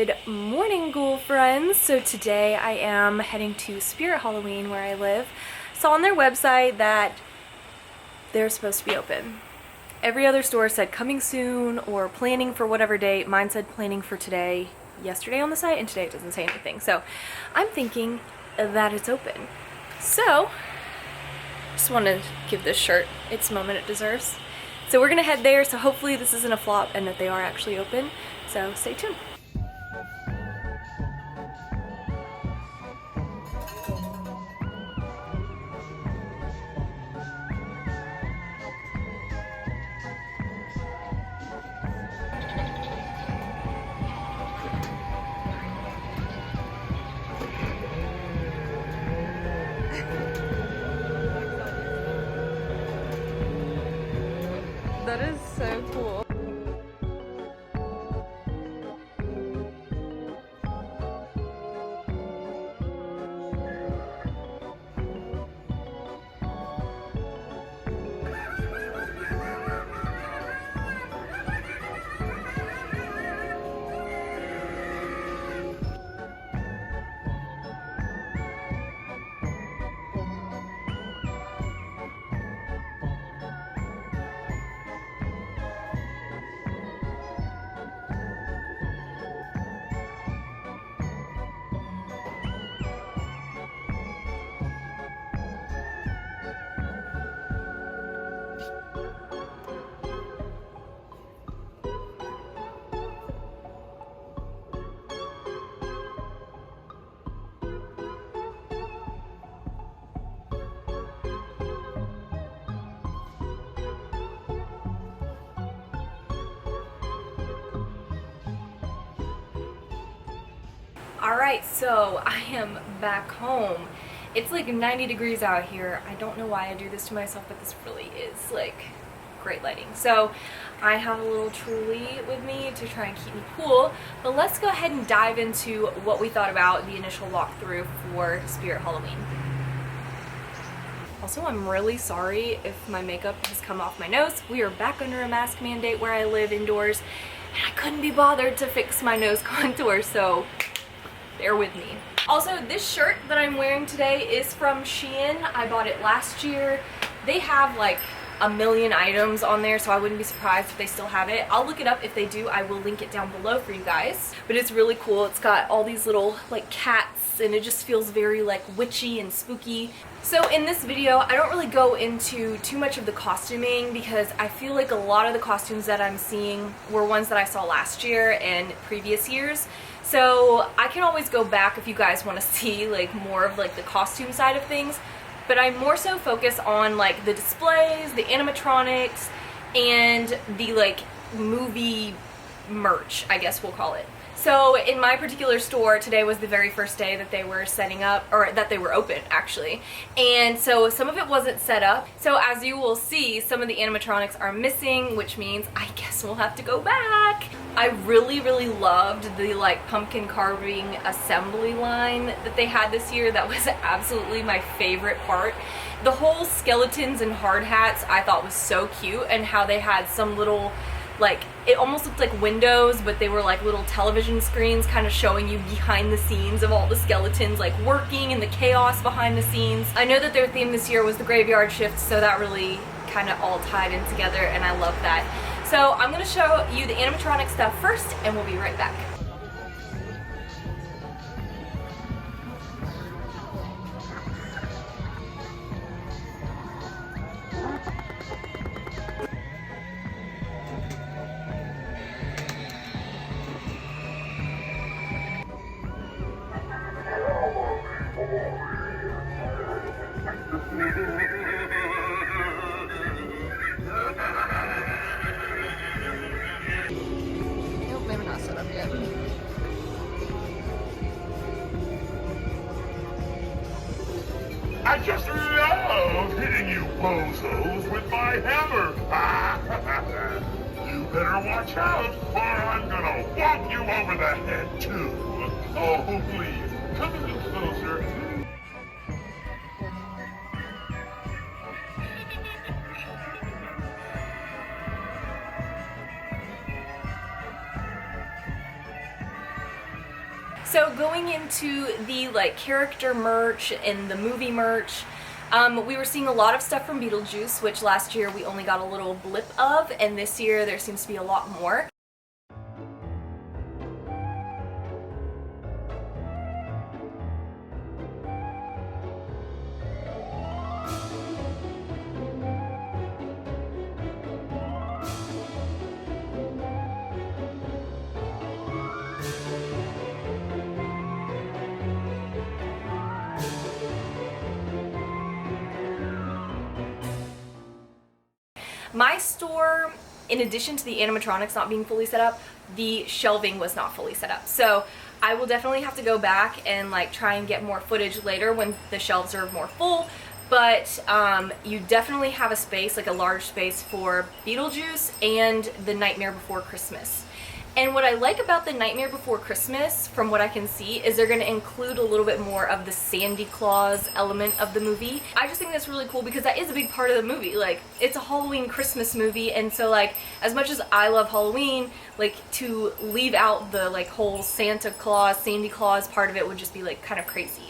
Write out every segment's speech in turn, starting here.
Good morning, ghoul friends. So today I am heading to Spirit Halloween where I live. Saw on their website that they're supposed to be open. Every other store said coming soon or planning for whatever date. Mine said planning for today, yesterday on the site, and today it doesn't say anything. So I'm thinking that it's open. So just want to give this shirt its moment it deserves. So we're gonna head there, so hopefully this isn't a flop and that they are actually open. So stay tuned. That is so cool. Alright, so I am back home. It's like 90 degrees out here. I don't know why I do this to myself, but this really is like great lighting. So I have a little Truly with me to try and keep me cool, but let's go ahead and dive into what we thought about the initial walkthrough for Spirit Halloween. Also, I'm really sorry if my makeup has come off my nose. We are back under a mask mandate where I live indoors, and I couldn't be bothered to fix my nose contour, so bear with me. Also, this shirt that I'm wearing today is from Shein. I bought it last year. They have like a million items on there, so I wouldn't be surprised if they still have it. I'll look it up. If they do, I will link it down below for you guys. But it's really cool. It's got all these little like cats, and it just feels very like witchy and spooky. So in this video, I don't really go into too much of the costuming because I feel like a lot of the costumes that I'm seeing were ones that I saw last year and previous years. So I can always go back if you guys want to see like more of like the costume side of things, but I more so focus on like the displays, the animatronics, and the like movie merch, I guess we'll call it. So in my particular store, today was the very first day that they were setting up, or that they were open actually, and so some of it wasn't set up. So as you will see, some of the animatronics are missing, which means I guess we'll have to go back. I really loved the like pumpkin carving assembly line that they had this year. That was absolutely my favorite part. The whole skeletons and hard hats I thought was so cute, and how they had some little, like, it almost looked like windows, but they were like little television screens kind of showing you behind the scenes of all the skeletons like working and the chaos behind the scenes. I know that their theme this year was the graveyard shift, so that really kind of all tied in together, and I love that. So I'm going to show you the animatronic stuff first, and we'll be right back. I just love hitting you bozos with my hammer. You better watch out, or I'm gonna whop you over the head too. Oh, please, come a little closer. So going into the like character merch and the movie merch, we were seeing a lot of stuff from Beetlejuice, which last year we only got a little blip of, and this year there seems to be a lot more. My store, in addition to the animatronics not being fully set up, the shelving was not fully set up. So I will definitely have to go back and like try and get more footage later when the shelves are more full. But you definitely have a space, like a large space for Beetlejuice and the Nightmare Before Christmas. And what I like about the Nightmare Before Christmas, from what I can see, is they're going to include a little bit more of the Sandy Claus element of the movie. I just think that's really cool because that is a big part of the movie. Like, it's a Halloween Christmas movie, and so like, as much as I love Halloween, like, to leave out the like whole Santa Claus, Sandy Claus part of it would just be like kind of crazy.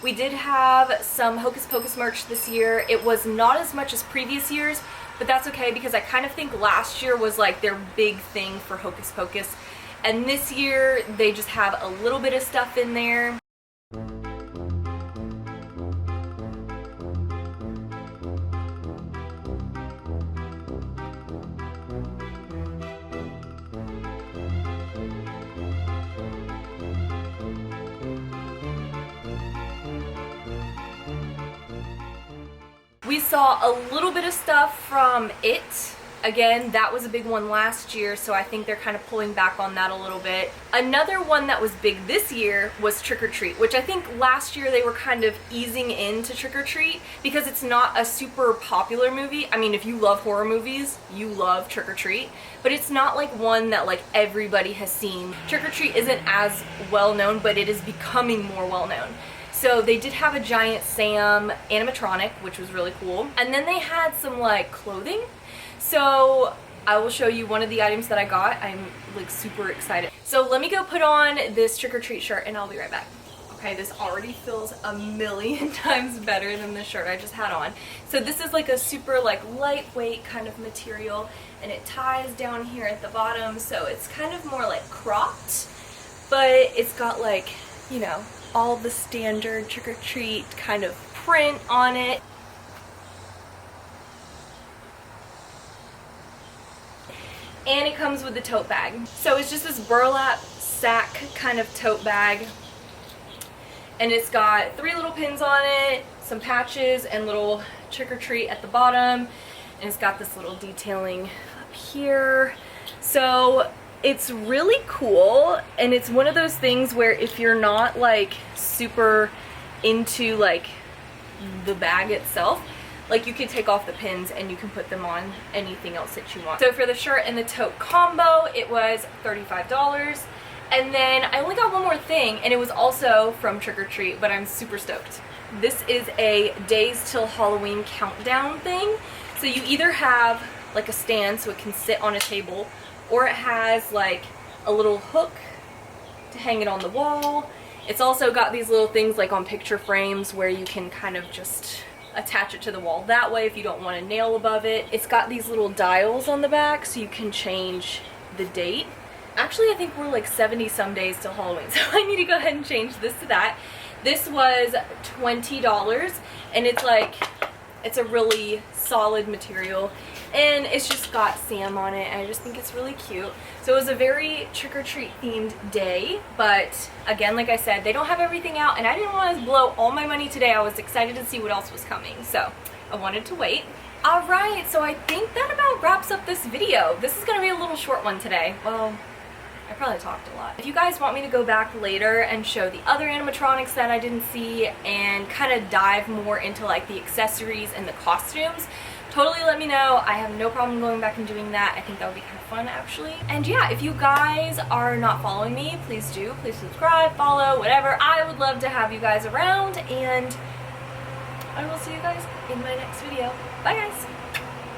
We did have some Hocus Pocus merch this year. It was not as much as previous years, but that's okay because I kind of think last year was like their big thing for Hocus Pocus. And this year they just have a little bit of stuff in there. We saw a little bit of stuff from It. Again, that was a big one last year, so I think they're kind of pulling back on that a little bit. Another one that was big this year was Trick or Treat, which I think last year they were kind of easing into Trick or Treat because it's not a super popular movie. I mean, if you love horror movies, you love Trick or Treat, but it's not like one that like everybody has seen. Trick or Treat isn't as well known, but it is becoming more well known. So they did have a giant Sam animatronic, which was really cool. And then they had some like clothing. So I will show you one of the items that I got. I'm like super excited. So let me go put on this Trick or Treat shirt and I'll be right back. Okay, this already feels a million times better than the shirt I just had on. So this is like a super like lightweight kind of material and it ties down here at the bottom. So it's kind of more like cropped, but it's got like, you know, all the standard Trick or Treat kind of print on it. And it comes with the tote bag. So it's just this burlap sack kind of tote bag. And it's got 3 little pins on it, some patches, and little Trick or Treat at the bottom. And it's got this little detailing up here. So it's really cool, and it's one of those things where if you're not like super into like the bag itself, like you could take off the pins and you can put them on anything else that you want. So for the shirt and the tote combo, it was $35. And then I only got one more thing, and it was also from Trick or Treat, but I'm super stoked. This is a Days Till Halloween countdown thing. So you either have like a stand so it can sit on a table, or it has like a little hook to hang it on the wall. It's also got these little things like on picture frames where you can kind of just attach it to the wall that way if you don't want a nail above it. It's got these little dials on the back so you can change the date. Actually, I think we're like 70 some days till Halloween, so I need to go ahead and change this to that. This was $20, and it's like, it's a really solid material, and it's just got Sam on it, and I just think it's really cute. So it was a very trick-or-treat themed day, but again, like I said, they don't have everything out, and I didn't want to blow all my money today. I was excited to see what else was coming, so I wanted to wait. Alright, so I think that about wraps up this video. This is going to be a little short one today. Well, I probably talked a lot. If you guys want me to go back later and show the other animatronics that I didn't see and kind of dive more into like the accessories and the costumes, totally let me know. I have no problem going back and doing that. I think that would be kind of fun actually. And yeah, if you guys are not following me, please do. Please subscribe, follow, whatever. I would love to have you guys around, and I will see you guys in my next video. Bye guys!